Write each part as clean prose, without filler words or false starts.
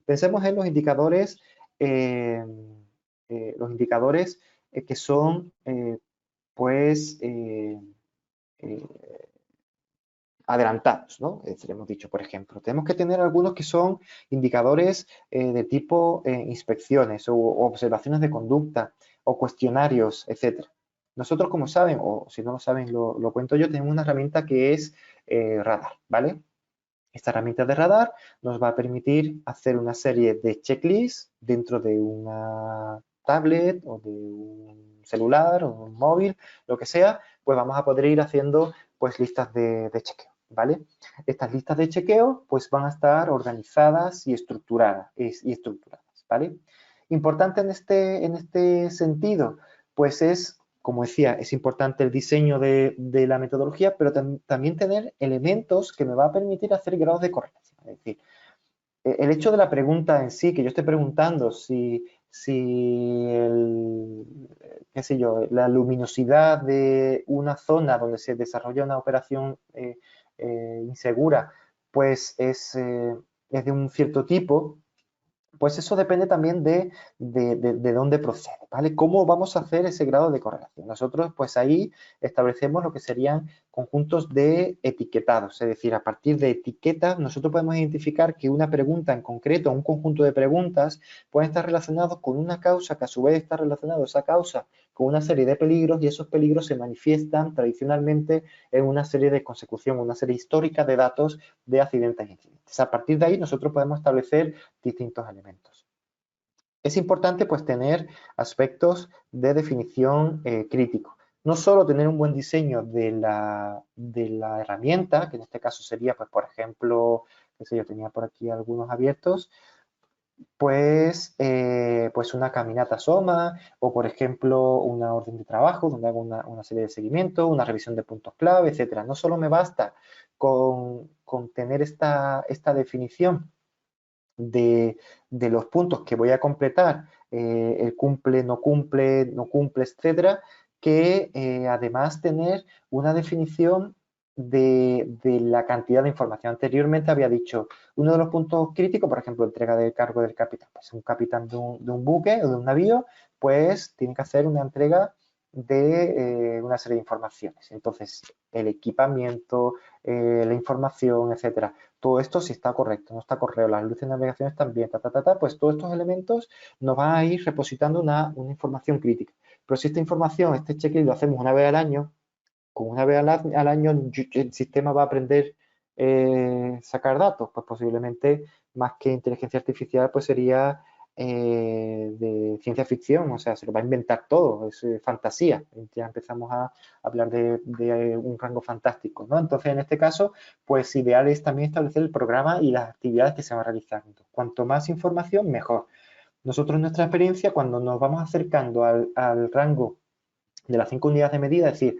Pensemos en los indicadores que son, pues, adelantados, ¿no? Hemos dicho, por ejemplo, tenemos que tener algunos que son indicadores de tipo inspecciones o observaciones de conducta o cuestionarios, etcétera. Nosotros, como saben, o si no lo saben, lo cuento yo, tenemos una herramienta que es Radar, ¿vale? Esta herramienta de Radar nos va a permitir hacer una serie de checklists dentro de una tablet o de un celular o un móvil, lo que sea, pues vamos a poder ir haciendo pues listas de chequeo, ¿vale? Estas listas de chequeo pues van a estar organizadas y estructuradas, ¿vale? Importante en este sentido, pues es, como decía, es importante el diseño de la metodología, pero también tener elementos que me va a permitir hacer grados de correlación. Es decir, el hecho de la pregunta en sí, que yo esté preguntando qué sé yo, la luminosidad de una zona donde se desarrolla una operación insegura, pues es de un cierto tipo, pues eso depende también de dónde procede, ¿vale? ¿Cómo vamos a hacer ese grado de correlación? Nosotros, pues ahí establecemos lo que serían conjuntos de etiquetados, es decir, a partir de etiquetas nosotros podemos identificar que una pregunta en concreto, un conjunto de preguntas, pueden estar relacionados con una causa que a su vez está relacionada esa causa con una serie de peligros y esos peligros se manifiestan tradicionalmente en una serie de consecución, una serie histórica de datos de accidentes e incidentes. A partir de ahí nosotros podemos establecer distintos elementos. Es importante pues tener aspectos de definición crítico. No solo tener un buen diseño de la herramienta, que en este caso sería, pues, por ejemplo, qué sé yo, tenía por aquí algunos abiertos, pues, pues una caminata SOMA o, por ejemplo, una orden de trabajo donde hago una serie de seguimiento, una revisión de puntos clave, etcétera. No solo me basta con tener esta definición de los puntos que voy a completar, el cumple, no cumple, no cumple, etcétera, que además tener una definición de la cantidad de información. Anteriormente había dicho, uno de los puntos críticos, por ejemplo, entrega del cargo del capitán. Pues un capitán de un buque o de un navío, pues tiene que hacer una entrega de una serie de informaciones. Entonces, el equipamiento, la información, etcétera. Todo esto si está correcto, no está correcto, las luces de navegación están bien, pues todos estos elementos nos van a ir repositando una información crítica. Pero si esta información, este checklist lo hacemos una vez al año, con una vez al año el sistema va a aprender sacar datos, pues posiblemente más que inteligencia artificial, pues sería de ciencia ficción, o sea, se lo va a inventar todo, es fantasía. Ya empezamos a hablar de un rango fantástico, ¿no? Entonces, en este caso, pues ideal es también establecer el programa y las actividades que se van realizando. Cuanto más información, mejor. Nosotros en nuestra experiencia, cuando nos vamos acercando al rango de las 5 unidades de medida, es decir,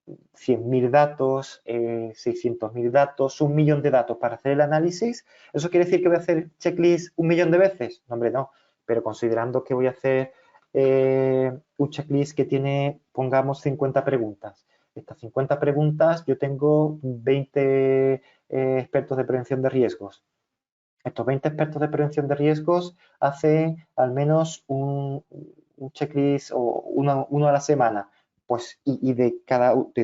100.000 datos, 600.000 datos, 1.000.000 de datos para hacer el análisis, ¿eso quiere decir que voy a hacer checklist 1.000.000 de veces? No, hombre, no. Pero considerando que voy a hacer un checklist que tiene, pongamos, 50 preguntas. Estas 50 preguntas, yo tengo 20 expertos de prevención de riesgos. Estos 20 expertos de prevención de riesgos hacen al menos un checklist o uno a la semana. Pues, y de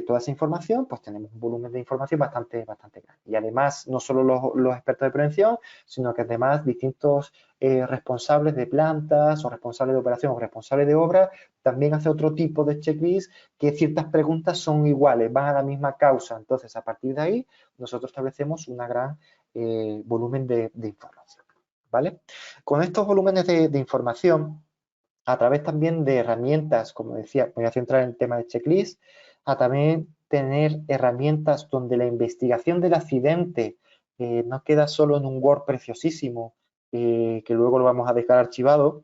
toda esa información, pues tenemos un volumen de información bastante grande. Y además, no solo los expertos de prevención, sino que además distintos responsables de plantas o responsables de operación o responsables de obra también hace otro tipo de checklist que ciertas preguntas son iguales, van a la misma causa. Entonces, a partir de ahí, nosotros establecemos una gran volumen de información, ¿vale? Con estos volúmenes de información, a través también de herramientas, como decía, me voy a centrar en el tema de checklist, a también tener herramientas donde la investigación del accidente no queda solo en un Word preciosísimo, que luego lo vamos a dejar archivado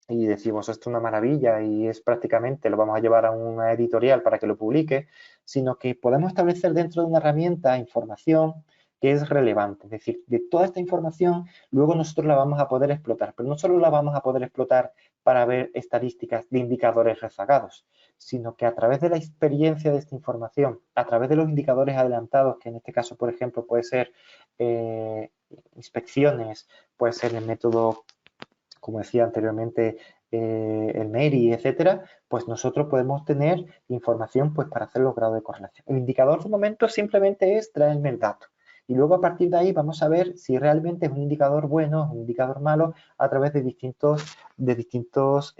y decimos esto es una maravilla y es prácticamente, lo vamos a llevar a una editorial para que lo publique, sino que podemos establecer dentro de una herramienta información que es relevante. Es decir, de toda esta información, luego nosotros la vamos a poder explotar, pero no solo la vamos a poder explotar para ver estadísticas de indicadores rezagados, sino que a través de la experiencia de esta información, a través de los indicadores adelantados, que en este caso, por ejemplo, puede ser inspecciones, puede ser el método, como decía anteriormente, el MERI, etcétera, pues nosotros podemos tener información pues para hacer los grados de correlación. El indicador de momento simplemente es traerme el dato. Y luego a partir de ahí vamos a ver si realmente es un indicador bueno, es un indicador malo, a través de distintas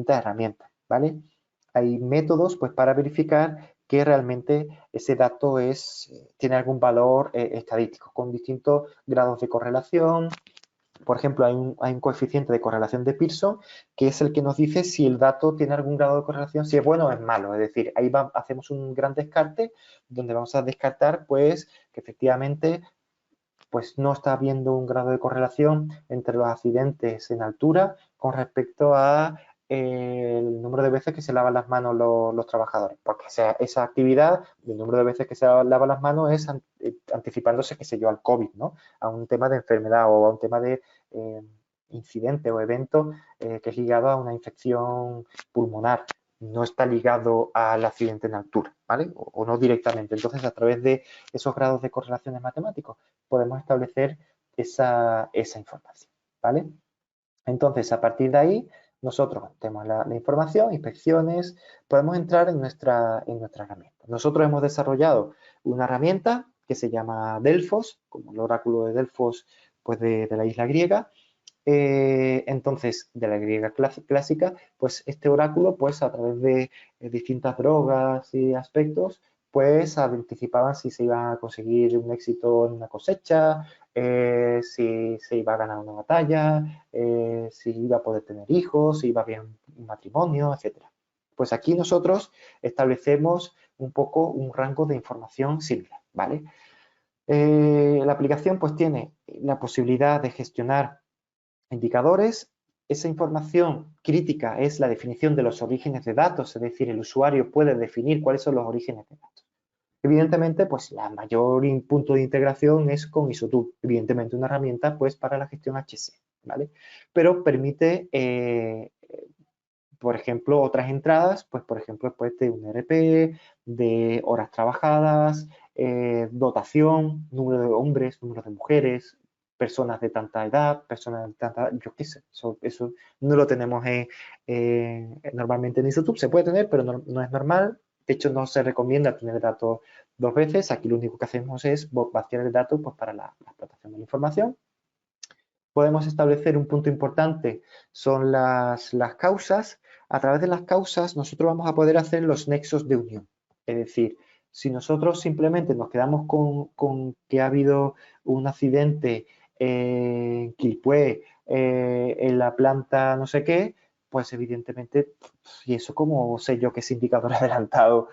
herramientas, ¿vale? Hay métodos pues para verificar que realmente ese dato tiene algún valor estadístico, con distintos grados de correlación. Por ejemplo, hay un coeficiente de correlación de Pearson que es el que nos dice si el dato tiene algún grado de correlación, si es bueno o es malo. Es decir, ahí hacemos un gran descarte donde vamos a descartar pues que efectivamente pues no está habiendo un grado de correlación entre los accidentes en altura con respecto a el número de veces que se lavan las manos los trabajadores, porque esa actividad, el número de veces que se lavan las manos es anticipándose, qué sé yo, al COVID, ¿no? A un tema de enfermedad o a un tema de incidente o evento que es ligado a una infección pulmonar. No está ligado al accidente en altura, ¿vale? O no directamente. Entonces, a través de esos grados de correlaciones matemáticos, podemos establecer esa información, ¿vale? Entonces, a partir de ahí, nosotros tenemos la información, inspecciones, podemos entrar en nuestra herramienta. Nosotros hemos desarrollado una herramienta que se llama Delfos, como el oráculo de Delfos pues de la isla griega. Entonces, de la griega clásica, pues este oráculo, pues a través de distintas drogas y aspectos, pues anticipaban si se iba a conseguir un éxito en una cosecha, si se iba a ganar una batalla, si iba a poder tener hijos, si iba bien un matrimonio, etcétera. Pues aquí nosotros establecemos un poco un rango de información similar, ¿vale? La aplicación pues tiene la posibilidad de gestionar indicadores. Esa información crítica es la definición de los orígenes de datos, es decir, el usuario puede definir cuáles son los orígenes de datos. Evidentemente, pues la mayor punto de integración es con Isotube, evidentemente una herramienta pues para la gestión HC, ¿vale? Pero permite, por ejemplo, otras entradas, pues por ejemplo, después de un RP, de horas trabajadas, dotación, número de hombres, número de mujeres, personas de tanta edad, personas de tanta, yo qué sé, eso no lo tenemos normalmente en YouTube, se puede tener, pero no es normal. De hecho, no se recomienda tener datos dos veces. Aquí lo único que hacemos es vaciar el dato pues, para la explotación de la información. Podemos establecer un punto importante, son las causas. A través de las causas nosotros vamos a poder hacer los nexos de unión. Es decir, si nosotros simplemente nos quedamos con que ha habido un accidente en Quilpué, en la planta no sé qué, pues evidentemente, y eso como sé yo que ese indicador adelantado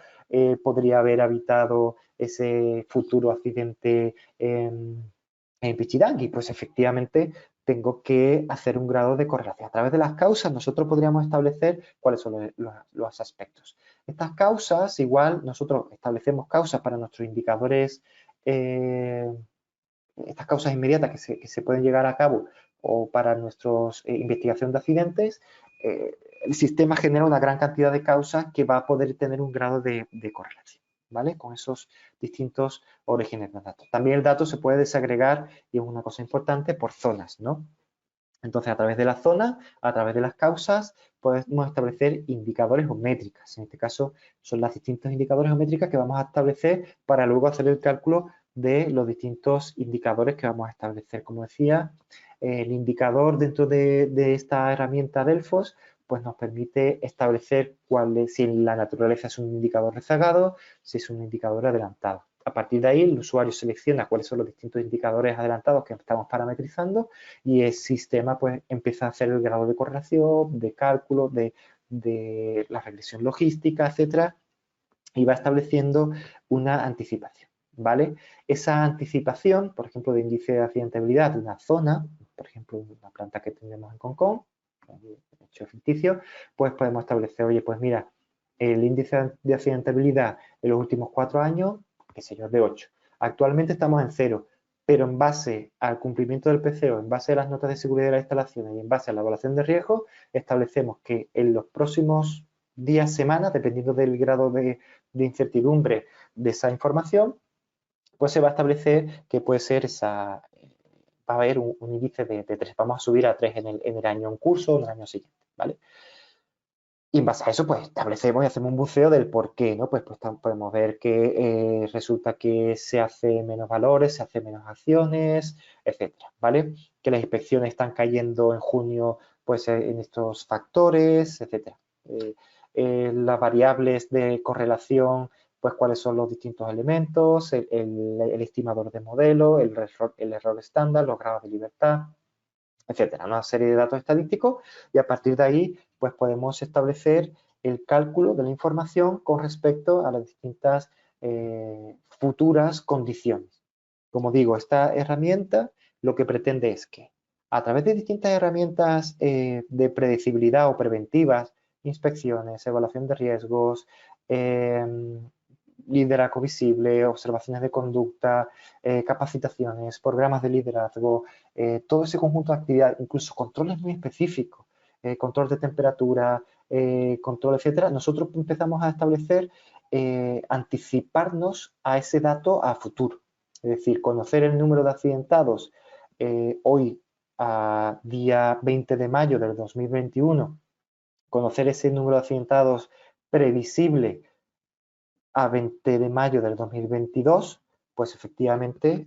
podría haber evitado ese futuro accidente en Pichidangui, pues efectivamente tengo que hacer un grado de correlación. A través de las causas nosotros podríamos establecer cuáles son los aspectos. Estas causas, igual nosotros establecemos causas para nuestros indicadores, estas causas inmediatas que se pueden llegar a cabo o para nuestra investigación de accidentes, el sistema genera una gran cantidad de causas que va a poder tener un grado de correlación, ¿vale? Con esos distintos orígenes de datos. También el dato se puede desagregar, y es una cosa importante, por zonas, ¿no? Entonces, a través de la zona, a través de las causas, podemos establecer indicadores o métricas. En este caso, son los distintos indicadores o métricas que vamos a establecer para luego hacer el cálculo de los distintos indicadores que vamos a establecer. Como decía, el indicador dentro de esta herramienta Delfos pues nos permite establecer si la naturaleza es un indicador rezagado, si es un indicador adelantado. A partir de ahí, el usuario selecciona cuáles son los distintos indicadores adelantados que estamos parametrizando y el sistema pues empieza a hacer el grado de correlación, de cálculo, de la regresión logística, etcétera, y va estableciendo una anticipación, ¿vale? Esa anticipación, por ejemplo, de índice de accidentabilidad de una zona, por ejemplo, una planta que tenemos en Concón, hecho ficticio, pues podemos establecer, oye, pues mira, el índice de accidentabilidad en los últimos 4 años, qué sé yo, es de 8. Actualmente estamos en 0. pero en base al cumplimiento del PCO, en base a las notas de seguridad de las instalaciones y en base a la evaluación de riesgo, establecemos que en los próximos días, semanas, dependiendo del grado de incertidumbre de esa información, pues se va a establecer que puede ser esa, va a haber un índice de 3. Vamos a subir a 3 en el año en curso o en el año siguiente, ¿vale? Y en base a eso, pues establecemos y hacemos un buceo del por qué, ¿no? Pues podemos ver que resulta que se hace menos valores, se hacen menos acciones, etcétera, ¿vale? Que las inspecciones están cayendo en junio, pues en estos factores, etcétera. Las variables de correlación, pues cuáles son los distintos elementos, el estimador de modelo, el error estándar, los grados de libertad, etcétera, una serie de datos estadísticos y a partir de ahí pues podemos establecer el cálculo de la información con respecto a las distintas futuras condiciones. Como digo, esta herramienta lo que pretende es que a través de distintas herramientas de predecibilidad o preventivas, inspecciones, evaluación de riesgos, liderazgo visible, observaciones de conducta, capacitaciones, programas de liderazgo, todo ese conjunto de actividades, incluso controles muy específicos, control de temperatura, control, etcétera, nosotros empezamos a establecer, anticiparnos a ese dato a futuro. Es decir, conocer el número de accidentados hoy, a día 20 de mayo del 2021, conocer ese número de accidentados previsible a 20 de mayo del 2022, pues efectivamente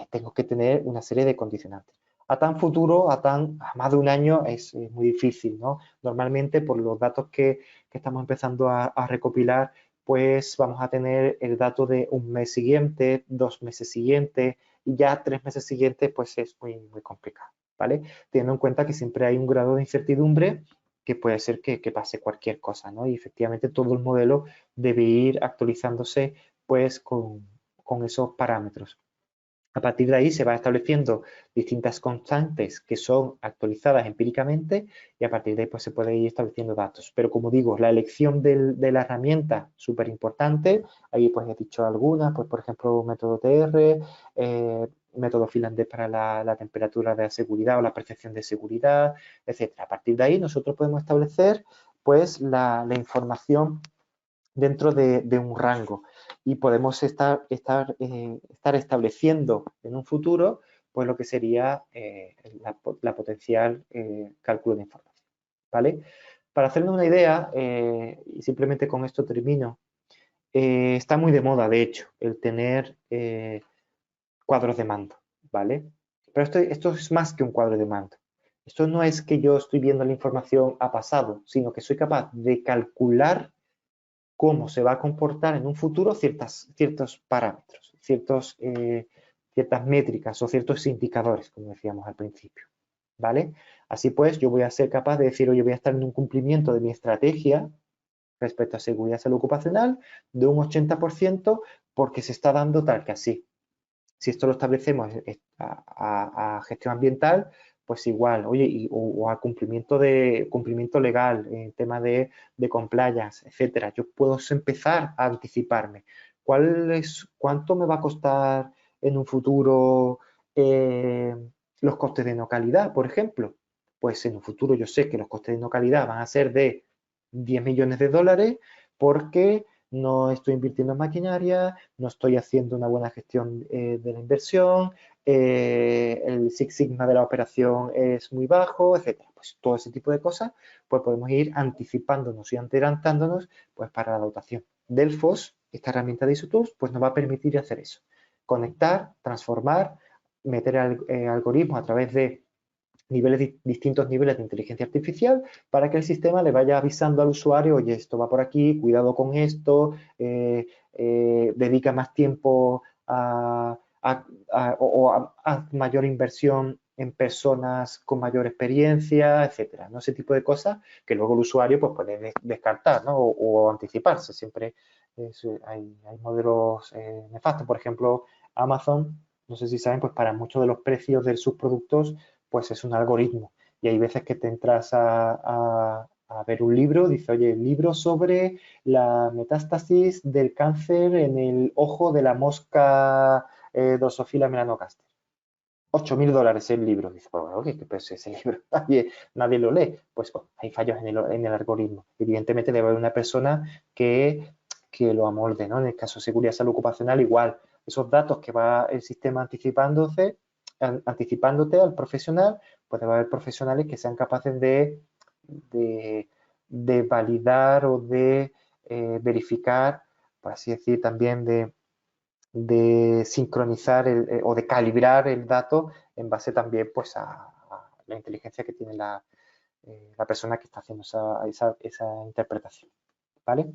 tengo que tener una serie de condicionantes. A tan futuro, a más de un año es muy difícil, ¿no? Normalmente por los datos que estamos empezando a recopilar, pues vamos a tener el dato de un mes siguiente, 2 meses siguientes y ya 3 meses siguientes, pues es muy, muy complicado, ¿vale? Teniendo en cuenta que siempre hay un grado de incertidumbre que puede ser que pase cualquier cosa, ¿no? Y efectivamente todo el modelo debe ir actualizándose pues con esos parámetros. A partir de ahí se va estableciendo distintas constantes que son actualizadas empíricamente y a partir de ahí pues, se puede ir estableciendo datos. Pero como digo, la elección de la herramienta súper importante. Ahí pues he dicho algunas, pues por ejemplo método TR, método finlandés para la temperatura de seguridad o la percepción de seguridad, etcétera. A partir de ahí nosotros podemos establecer pues la información dentro de un rango y podemos estar estableciendo en un futuro pues lo que sería la potencial cálculo de información, ¿vale? Para hacerme una idea, y simplemente con esto termino, está muy de moda, de hecho, el tener cuadros de mando, ¿vale? Pero esto es más que un cuadro de mando. Esto no es que yo estoy viendo la información a pasado, sino que soy capaz de calcular cómo se va a comportar en un futuro ciertos parámetros, ciertas métricas o ciertos indicadores, como decíamos al principio, ¿vale? Así pues, yo voy a ser capaz de decir, oye, voy a estar en un cumplimiento de mi estrategia respecto a seguridad y salud ocupacional de un 80% porque se está dando tal que así. Si esto lo establecemos a gestión ambiental, pues igual, oye, o a cumplimiento legal, en tema de compliance, etcétera. Yo puedo empezar a anticiparme. ¿Cuánto me va a costar en un futuro los costes de no calidad, por ejemplo? Pues en un futuro yo sé que los costes de no calidad van a ser de 10 millones de dólares porque no estoy invirtiendo en maquinaria, no estoy haciendo una buena gestión de la inversión, el Six Sigma de la operación es muy bajo, etcétera. Pues todo ese tipo de cosas, pues podemos ir anticipándonos y adelantándonos pues para la dotación. Delfos, esta herramienta de ISO-Tools, pues nos va a permitir hacer eso. Conectar, transformar, meter algoritmos a través de distintos niveles de inteligencia artificial para que el sistema le vaya avisando al usuario, oye, esto va por aquí, cuidado con esto, dedica más tiempo a mayor inversión en personas con mayor experiencia, etcétera, ¿no? Ese tipo de cosas que luego el usuario pues, puede descartar, ¿no? o anticiparse. Siempre hay modelos nefastos. Por ejemplo, Amazon, no sé si saben, pues para muchos de los precios de sus productos pues es un algoritmo. Y hay veces que te entras a ver un libro, dice, oye, libro sobre la metástasis del cáncer en el ojo de la mosca Drosophila melanogaster. 8.000 dólares el libro. Dice, pues, bueno, pues ese libro nadie lo lee. Pues hay fallos en el algoritmo. Evidentemente debe haber una persona que lo amolde, ¿no? En el caso de seguridad y salud ocupacional, igual. Esos datos que va el sistema anticipándote al profesional, pues debe haber profesionales que sean capaces de validar o de verificar, por así decir, también de sincronizar o de calibrar el dato en base también pues a la inteligencia que tiene la persona que está haciendo esa interpretación. ¿Vale?